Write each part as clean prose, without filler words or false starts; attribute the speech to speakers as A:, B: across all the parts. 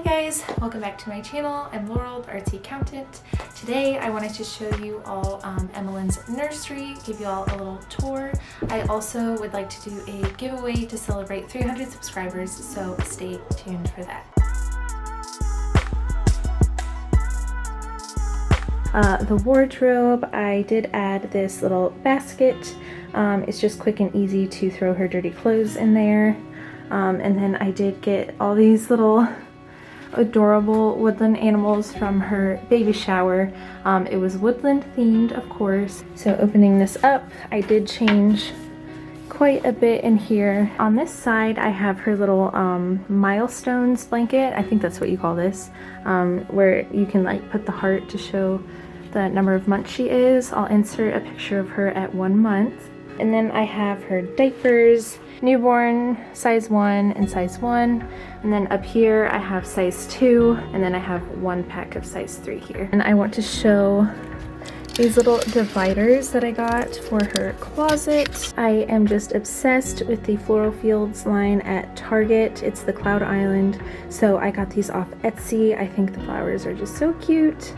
A: Hi guys, welcome back to my channel. I'm Laurel, the artsy accountant. Today I wanted to show you all Emmeline's nursery, give you all a little tour. I also would like to do a giveaway to celebrate 300 subscribers, so stay tuned for that. The wardrobe, I did add this little basket. It's just quick and easy to throw her dirty clothes in there. And then I did get all these little adorable woodland animals from her baby shower. It was woodland themed, of course. So opening this up, I did change quite a bit in here. On this side, I have her little milestones blanket. I think that's what you call this, where you can like put the heart to show the number of months she is. I'll insert a picture of her at 1 month. And then I have her diapers, newborn, size 1 and size 1. And then up here I have size 2, and then I have 1 pack of size 3 here. And I want to show these little dividers that I got for her closet. I am just obsessed with the Floral Fields line at Target. It's the Cloud Island. So I got these off Etsy. I think the flowers are just so cute.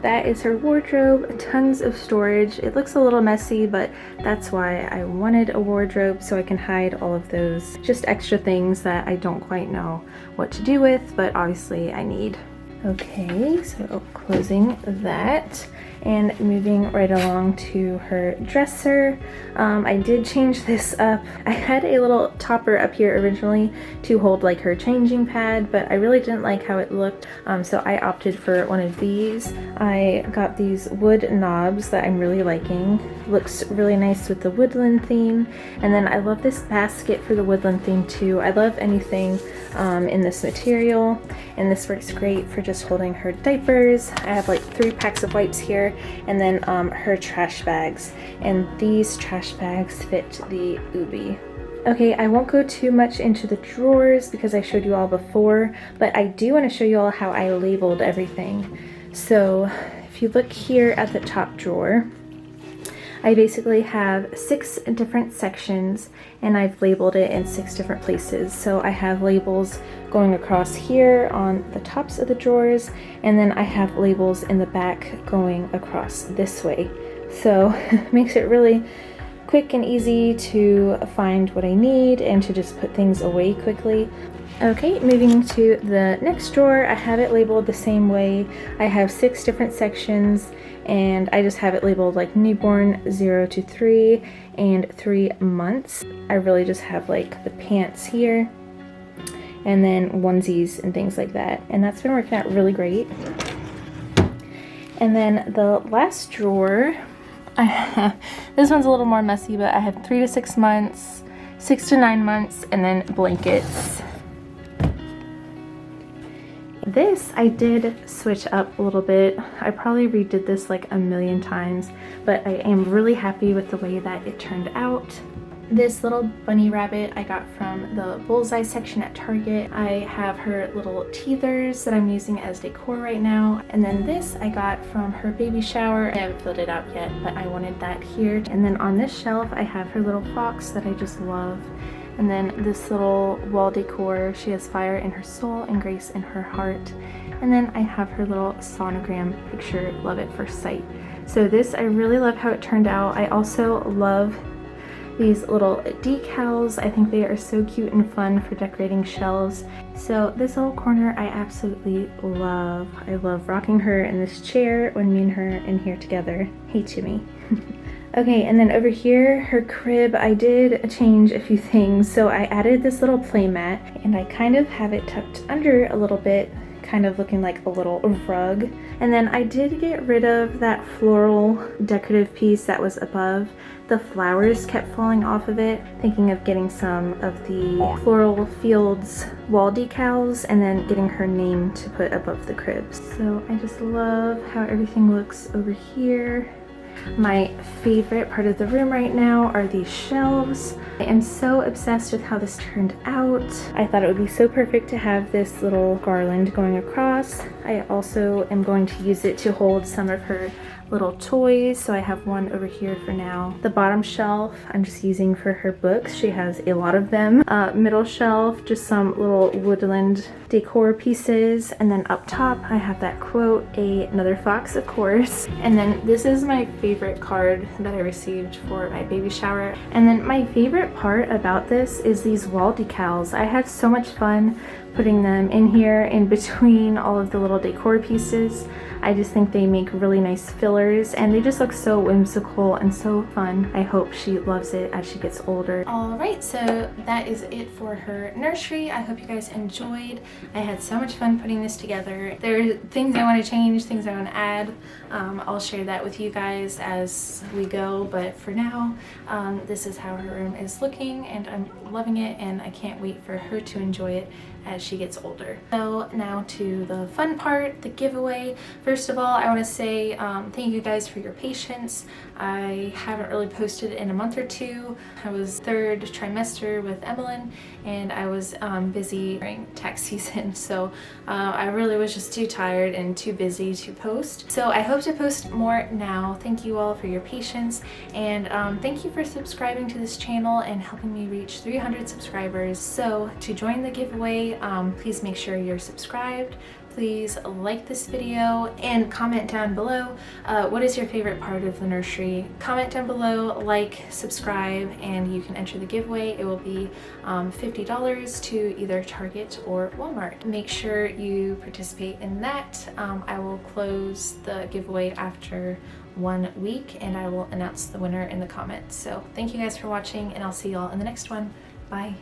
A: That is her wardrobe, tons of storage. It looks a little messy, but that's why I wanted a wardrobe, so I can hide all of those just extra things that I don't quite know what to do with, but obviously I need. Okay, so closing that and moving right along to her dresser. I did change this up. I had a little topper up here originally to hold like her changing pad, but I really didn't like how it looked, so I opted for one of these. I got these wood knobs that I'm really liking. Looks really nice with the woodland theme. And then I love this basket for the woodland theme too. I love anything in this material, and this works great for just holding her diapers. I have like 3 packs of wipes here, and then her trash bags, and these trash bags fit the Ubi. Okay, I won't go too much into the drawers because I showed you all before, but I do want to show you all how I labeled everything. So if you look here at the top drawer, I basically have 6 different sections, and I've labeled it in 6 different places. So I have labels going across here on the tops of the drawers, and then I have labels in the back going across this way. So it makes it really quick and easy to find what I need and to just put things away quickly. Okay, moving to the next drawer, I have it labeled the same way. I have 6 different sections, and I just have it labeled like newborn 0 to 3 and 3 months. I really just have like the pants here and then onesies and things like that, and that's been working out really great. And then the last drawer, this one's a little more messy, but I have 3 to 6 months, 6 to 9 months, and then blankets. This I did switch up a little bit. I probably redid this like a million times, but I am really happy with the way that it turned out. This little bunny rabbit I got from the bullseye section at Target. I have her little teethers that I'm using as decor right now. And then this I got from her baby shower. I haven't filled it out yet, but I wanted that here. And then on this shelf I have her little fox that I just love. And then this little wall decor, she has fire in her soul and grace in her heart. And then I have her little sonogram picture, love at first sight. So this, I really love how it turned out. I also love these little decals. I think they are so cute and fun for decorating shelves. So this little corner I absolutely love. I love rocking her in this chair when me and her in here together. Hey Jimmy. Okay, and then over here, her crib, I did change a few things. So I added this little play mat, and I kind of have it tucked under a little bit, kind of looking like a little rug. And then I did get rid of that floral decorative piece that was above. The flowers kept falling off of it, thinking of getting some of the Floral Fields wall decals and then getting her name to put above the crib. So I just love how everything looks over here. My favorite part of the room right now are these shelves. I am so obsessed with how this turned out. I thought it would be so perfect to have this little garland going across. I also am going to use it to hold some of her little toys. So I have one over here for now. The bottom shelf I'm just using for her books. She has a lot of them. Middle shelf, just some little woodland decor pieces. And then up top I have that quote, another fox of course. And then this is my favorite card that I received for my baby shower. And then my favorite part about this is these wall decals. I had so much fun putting them in here in between all of the little decor pieces. I just think they make really nice fillers and they just look so whimsical and so fun. I hope she loves it as she gets older. Alright, so that is it for her nursery. I hope you guys enjoyed. I had so much fun putting this together. There are things I want to change, things I want to add. I'll share that with you guys as we go, but for now, this is how her room is looking and I'm loving it and I can't wait for her to enjoy it as she gets older. So now to the fun part, the giveaway. First of all, I want to say thank you guys for your patience. I haven't really posted in a month or two. I was third trimester with Emmeline and I was busy during tax season, so I really was just too tired and too busy to post. So I hope to post more now. Thank you all for your patience and thank you for subscribing to this channel and helping me reach 300 subscribers. So to join the giveaway, please make sure you're subscribed. Please like this video and comment down below what is your favorite part of the nursery. Comment down below, like, subscribe, and you can enter the giveaway. It will be $50 to either Target or Walmart. Make sure you participate in that. I will close the giveaway after 1 week and I will announce the winner in the comments. So thank you guys for watching and I'll see y'all in the next one. Bye.